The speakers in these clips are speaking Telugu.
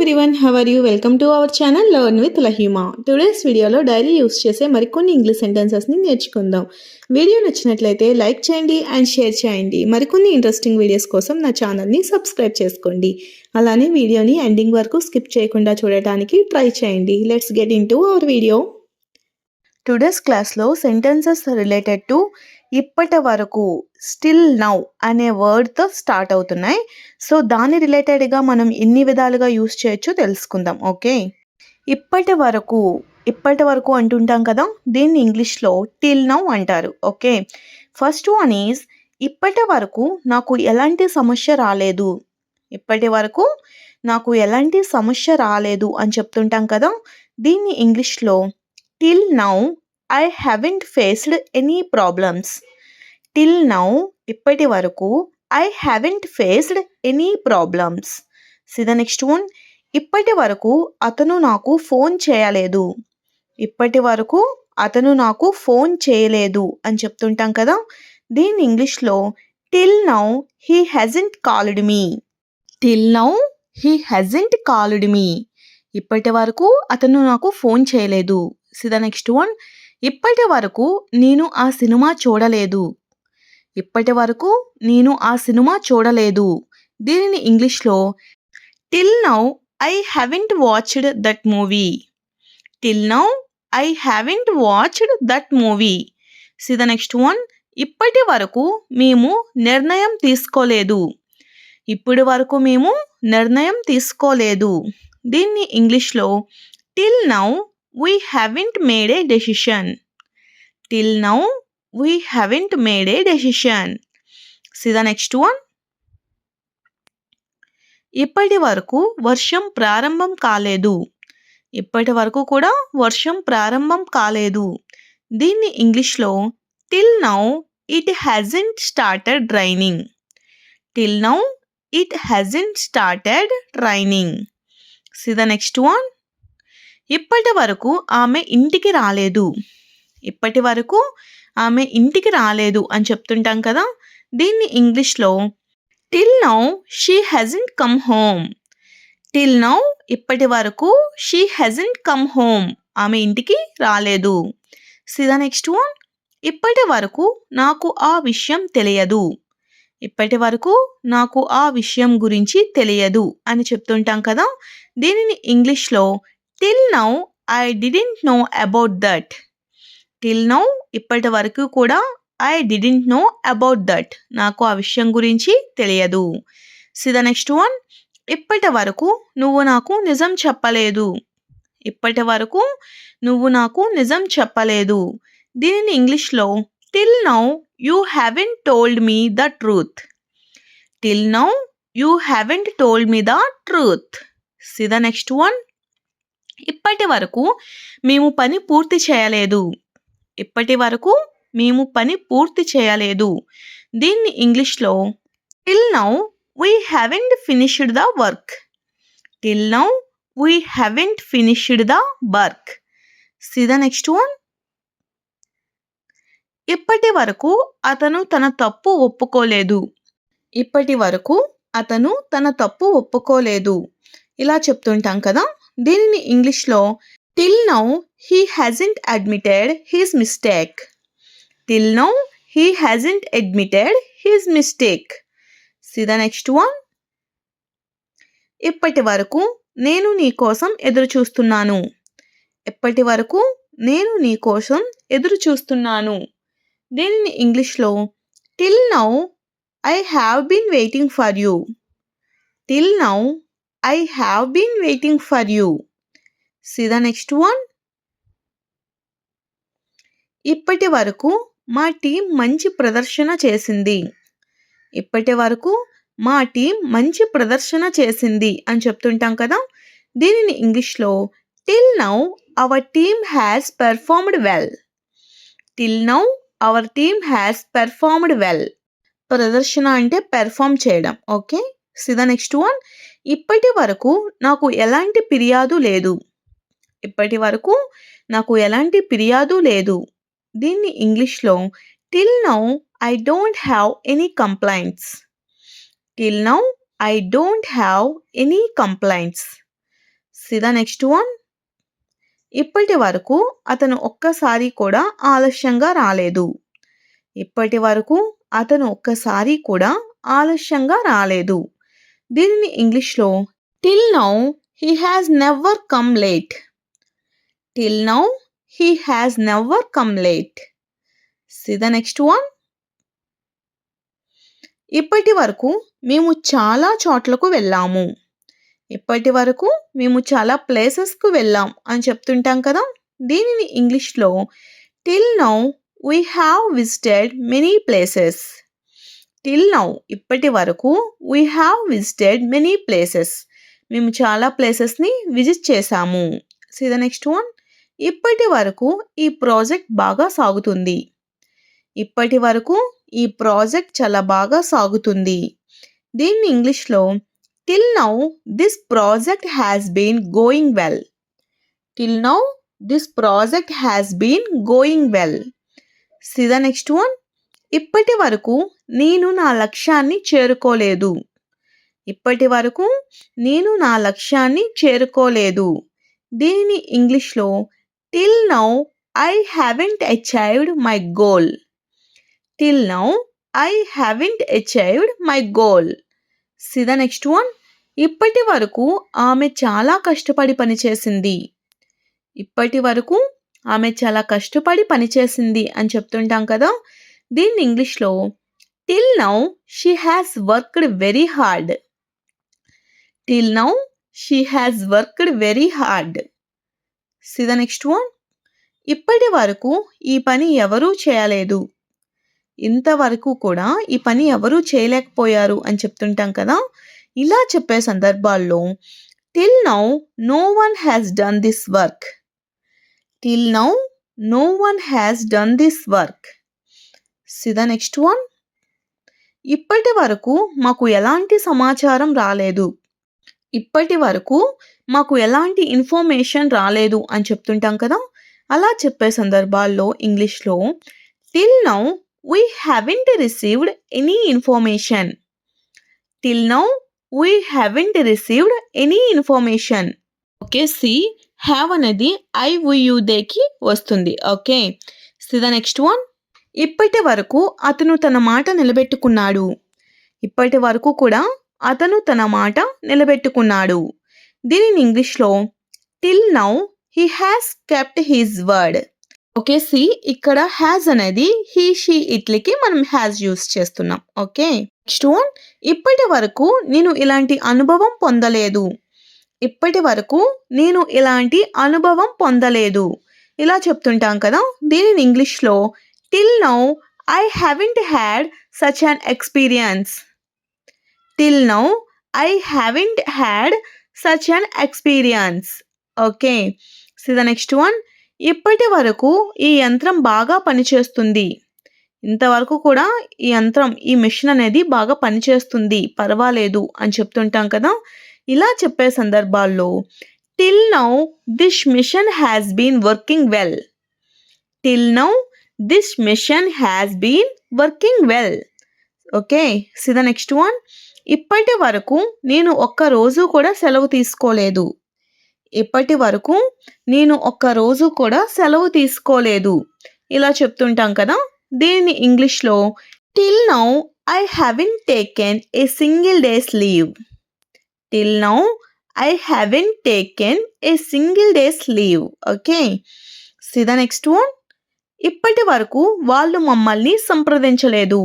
everyone, how are you? Welcome to our channel Learn with Lahima. Today's వీడియోలో డైలీ యూస్ చేసే మరికొన్ని ఇంగ్లీష్ సెంటెన్సెస్ని నేర్చుకుందాం. వీడియో నచ్చినట్లయితే లైక్ చేయండి అండ్ షేర్ చేయండి. మరికొన్ని ఇంట్రెస్టింగ్ వీడియోస్ కోసం నా ఛానల్ని సబ్స్క్రైబ్ చేసుకోండి. అలానే వీడియోని ఎండింగ్ వరకు స్కిప్ చేయకుండా చూడటానికి ట్రై చేయండి. Let's get in to our video. Today's క్లాస్లో సెంటెన్సెస్ రిలేటెడ్ టు ఇప్పటి వరకు స్టిల్ నౌ అనే వర్డ్తో స్టార్ట్ అవుతున్నాయి. సో దాని రిలేటెడ్గా మనం ఎన్ని విధాలుగా యూస్ చేయొచ్చో తెలుసుకుందాం. ఓకే, ఇప్పటి వరకు అంటుంటాం కదా, దీన్ని ఇంగ్లీష్లో టిల్ నౌ అంటారు. ఓకే, ఫస్ట్ వన్ ఈజ్ ఇప్పటి వరకు నాకు ఎలాంటి సమస్య రాలేదు. ఇప్పటి వరకు నాకు ఎలాంటి సమస్య రాలేదు అని చెప్తుంటాం కదా, దీన్ని ఇంగ్లీష్లో till now I haven't faced any problems. Till now ఇప్పటి వరకు I haven't faced any problems. C the next one, ఇప్పటి వరకు అతను నాకు ఫోన్ చేయలేదు. ఇప్పటి వరకు అతను నాకు ఫోన్ చేయలేదు అని చెప్తుంటాం కదా, దీని ఇంగ్లీష్లో till now he hasn't called me. Till now he hasn't called me. ఇప్పటి వరకు అతను నాకు ఫోన్ చేయలేదు. సి ద నెక్స్ట్ వన్, ఇప్పటి వరకు నేను ఆ సినిమా చూడలేదు. ఇప్పటి వరకు నేను ఆ సినిమా చూడలేదు. దీనిని ఇంగ్లీష్లో till now I haven't watched that movie. Till now I haven't watched that movie. C the next one, ఇప్పటి వరకు మేము నిర్ణయం తీసుకోలేదు. ఇప్పటి వరకు మేము నిర్ణయం తీసుకోలేదు. దీన్ని ఇంగ్లీష్లో till now we haven't made a decision. Till now we haven't made a decision. See the next one. ఇప్పటి వరకు వర్షం ప్రారంభం కాలేదు. ఇప్పటి వరకు కూడా వర్షం ప్రారంభం కాలేదు. దీన్ని ఇంగ్లీష్లో till now it hasn't started raining. Till now it hasn't started raining. See the next one. ఇప్పటి వరకు ఆమె ఇంటికి రాలేదు. ఇప్పటి వరకు ఆమె ఇంటికి రాలేదు అని చెప్తుంటాం కదా, దీన్ని ఇంగ్లీష్లో till now she hasn't come home. Till now ఇప్పటి వరకు షీ హ్యాజంట్ కమ్ హోమ్. ఆమె ఇంటికి రాలేదు. సి ద నెక్స్ట్ వన్, ఇప్పటి వరకు నాకు ఆ విషయం తెలియదు. ఇప్పటి వరకు నాకు ఆ విషయం గురించి తెలియదు అని చెప్తుంటాం కదా, దీనిని ఇంగ్లీష్లో till now I didn't know about that. Till now ఇప్పటి వరకు కూడా I didn't know about that, నాకు ఆ విషయం గురించి తెలియదు. సి ద నెక్స్ట్ వన్, ఇప్పటి వరకు నువ్వు నాకు నిజం చెప్పలేదు. ఇప్పటి వరకు నువ్వు నాకు నిజం చెప్పలేదు. దీనిని ఇంగ్లీష్లో till now you haven't told me the truth. Till now you haven't told me the truth. C the next one, ఇప్పటి వరకు మేము పని పూర్తి చేయలేదు. ఇప్పటి వరకు మేము పని పూర్తి చేయలేదు. దీన్ని ఇంగ్లీష్లో till now we haven't finished the work. Till now we haven't finished the work. See the next one, ఇప్పటి వరకు అతను తన తప్పు ఒప్పుకోలేదు. ఇప్పటి వరకు అతను తన తప్పు ఒప్పుకోలేదు. ఇలా చెప్తుంటాం కదా, దీనిని ఇంగ్లీష్లో till now he hasn't admitted his mistake. Till now he hasn't admitted his mistake. C the next one, ఇప్పటి వరకు నేను నీ కోసం ఎదురు చూస్తున్నాను. ఇప్పటి వరకు నేను నీ కోసం ఎదురు చూస్తున్నాను. దీనిని ఇంగ్లీష్లో till now I have been waiting for you. టిల్ నౌ I have been waiting for you. See the next one. ఇప్పటి వరకు మా టీం మంచి ప్రదర్శన చేసింది. ఇప్పటి వరకు మా టీం మంచి ప్రదర్శన చేసింది అని చెప్తుంటాం కదా, దీనిని ఇంగ్లీష్లో till now our team has performed well. Till now our team has performed well. ప్రదర్శన అంటే పెర్ఫార్మ్ చేయడం. Okay, see the next one, ఇప్పటి వరకు నాకు ఎలాంటి ఫిర్యాదు లేదు. ఇప్పటి వరకు నాకు ఎలాంటి ఫిర్యాదు లేదు. దీన్ని ఇంగ్లీష్లో till now I don't have any complaints. Till now I don't have any complaints. C the next one. ఇప్పటి వరకు అతను ఒక్కసారి కూడా ఆలస్యంగా రాలేదు. ఇప్పటి వరకు అతను ఒక్కసారి కూడా ఆలస్యంగా రాలేదు. దీనిని ఇంగ్లీష్లో till now he has never come late. Till now he has never come late. C the next one. ఇప్పటి వరకు మేము చాలా చోట్లకు వెళ్ళాము. ఇప్పటి వరకు మేము చాలా ప్లేసెస్కు వెళ్ళాం అని చెప్తుంటాం కదా. దీనిని ఇంగ్లీష్లో till now we have visited many places. Till now ఇప్పటి వరకు we have visited many places. మేము చాలా ప్లేసెస్ని విజిట్ చేశాము. C the next one. ఇప్పటి వరకు ఈ ప్రాజెక్ట్ బాగా సాగుతుంది. ఇప్పటి వరకు ఈ ప్రాజెక్ట్ చాలా బాగా సాగుతుంది. దీన్ని ఇంగ్లీష్లో till now this project has been going well. Till now this project has been going well. See the next one. ఇప్పటి వరకు నేను నా లక్ష్యాన్ని చేరుకోలేదు. ఇప్పటి వరకు నేను నా లక్ష్యాన్ని చేరుకోలేదు. దీనిని ఇంగ్లీష్లో till now I haven't achieved my goal. Till now I haven't achieved my goal. C the next one. ఇప్పటి వరకు ఆమె చాలా కష్టపడి పనిచేసింది. ఇప్పటి వరకు ఆమె చాలా కష్టపడి పనిచేసింది అని చెప్తుంటాం కదా. దీన్ని ఇంగ్లీష్లో till now she has worked very hard. Till now she has worked very hard. C the next one. ఇప్పటి వరకు ఈ పని ఎవరూ చేయలేదు. ఇంతవరకు కూడా ఈ పని ఎవరూ చేయలేకపోయారు అని చెప్తుంటాం కదా. ఇలా చెప్పే సందర్భాల్లో till now no one has done this work. Till now no one has done this work. See the next one. ఇప్పటి వరకు మాకు ఎలాంటి సమాచారం రాలేదు. ఇప్పటి వరకు మాకు ఎలాంటి ఇన్ఫర్మేషన్ రాలేదు అని చెప్తుంటాం కదా. అలా చెప్పే సందర్భాల్లో ఇంగ్లీష్లో till now we haven't received any information. Till now we haven't received any information. Okay. See have అనేది ఐవుయుదేకి వస్తుంది. Okay. See the next one. ఇప్పటి వరకు అతను తన మాట నిలబెట్టుకున్నాడు. ఇప్పటి వరకు కూడా అతను తన మాట నిలబెట్టుకున్నాడు. దీనిని ఇంగ్లీష్లో till now he has kept his word. Okay. See ఇక్కడ హ్యాస్ అనేది హీ షీ ఇట్లకి మనం హ్యాస్ యూస్ చేస్తున్నాం. ఓకే. Next one. ఇప్పటి వరకు నేను ఇలాంటి అనుభవం పొందలేదు. ఇప్పటి వరకు నేను ఇలాంటి అనుభవం పొందలేదు. ఇలా చెప్తుంటాం కదా. దీనిని ఇంగ్లీష్లో till now I haven't had such an experience. Till now I haven't had such an experience. Okay. See the next one. ఇప్పటి వరకు ఈ యంత్రం బాగా పనిచేస్తుంది. ఇంతవరకు కూడా ఈ యంత్రం ఈ మెషిన్ అనేది బాగా పనిచేస్తుంది, పర్వాలేదు అని చెప్తుంటాం కదా. ఇలా చెప్పే సందర్భాల్లో till now this mission has been working well. Till now this mission has been working well. Okay. See the next one. ఇప్పటి వరకు నేను ఒక్క రోజు కూడా సెలవు తీసుకోలేదు. ఇప్పటి వరకు నేను ఒక్క రోజు కూడా సెలవు తీసుకోలేదు. ఇలా చెప్తుంటాం కదా. దీనిని ఇంగ్లీష్లో till now I haven't taken a single days leave. Till now I haven't taken a single days leave. Okay. See the next one. ఇప్పటి వరకు వాళ్ళు మమ్మల్ని సంప్రదించలేదు.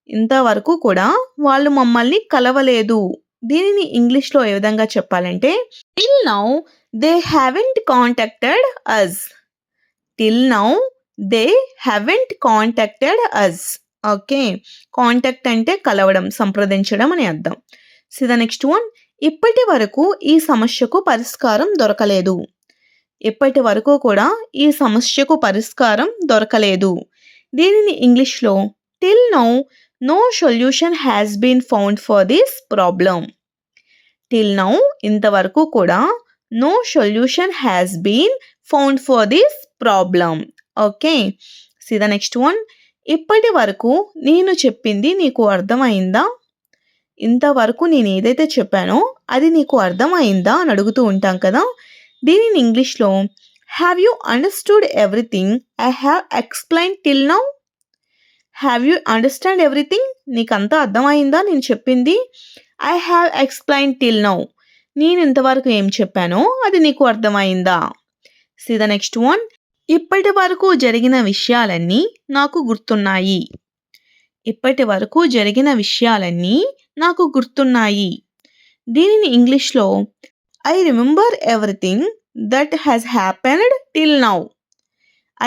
ఇంతవరకు కూడా వాళ్ళు మమ్మల్ని కలవలేదు. దీనిని ఇంగ్లీష్లో ఏ విధంగా చెప్పాలంటే till now they haven't contacted us. Till now they haven't contacted us. Okay. Contact అంటే కలవడం, సంప్రదించడం అని అర్థం. See the next one. ఇప్పటి వరకు ఈ సమస్యకు పరిష్కారం దొరకలేదు. ఇప్పటి వరకు కూడా ఈ సమస్యకు పరిష్కారం దొరకలేదు. దీనిని ఇంగ్లీష్లో till now no solution has been found for this problem. Till now ఇంతవరకు కూడా no solution has been found for this problem. Okay. See the next one. ఇప్పటి వరకు నేను చెప్పింది నీకు అర్థమైందా. ఇంతవరకు నేను ఏదైతే చెప్పానో అది నీకు అర్థమైందా అని అడుగుతూ ఉంటాం కదా. దీనిని ఇంగ్లీష్లో have you understood everything I have explain till now. Have you understand everything, నీకు అంతా అర్థమైందా నేను చెప్పింది. I have explain till now, నేను ఇంతవరకు ఏం చెప్పానో అది నీకు అర్థమైందా. See the next one. ఇప్పటి వరకు జరిగిన విషయాలన్నీ నాకు గుర్తున్నాయి. ఇప్పటి వరకు జరిగిన విషయాలన్నీ నాకు గుర్తున్నాయి. దీనిని ఇంగ్లీష్లో I remember everything that has happened till now.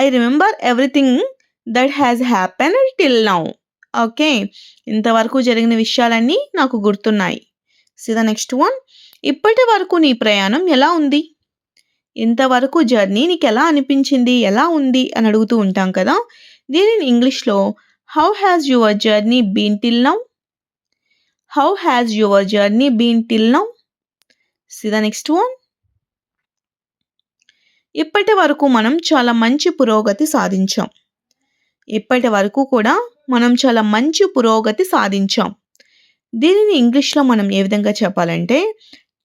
I remember everything that has happened till now. Okay, ఇంతవరకు జరిగిన విషయాలన్నీ నాకు గుర్తున్నాయి. See the next one. ఇప్పటి వరకు నీ ప్రయాణం ఎలా ఉంది. ఇంతవరకు జర్నీ నీకు ఎలా అనిపించింది, ఎలా ఉంది అని అడుగుతూ ఉంటాం కదా. దీనిని ఇంగ్లీష్లో how has your journey been till now. How has your journey been till now. See the next one. ఇప్పటి వరకు మనం చాలా మంచి పురోగతి సాధించాం. ఇప్పటి వరకు కూడా మనం చాలా మంచి పురోగతి సాధించాం. దీనిని ఇంగ్లీష్లో మనం ఏ విధంగా చెప్పాలంటే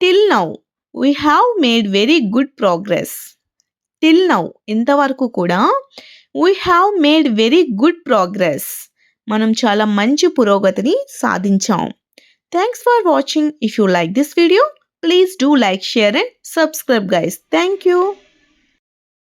till now we have made very good progress. Till now, ఇంతవరకు కూడా we have made very good progress, మనం చాలా మంచి పురోగతిని సాధించాం. Thanks for watching. If you like this video please do like, share and subscribe guys. Thank you.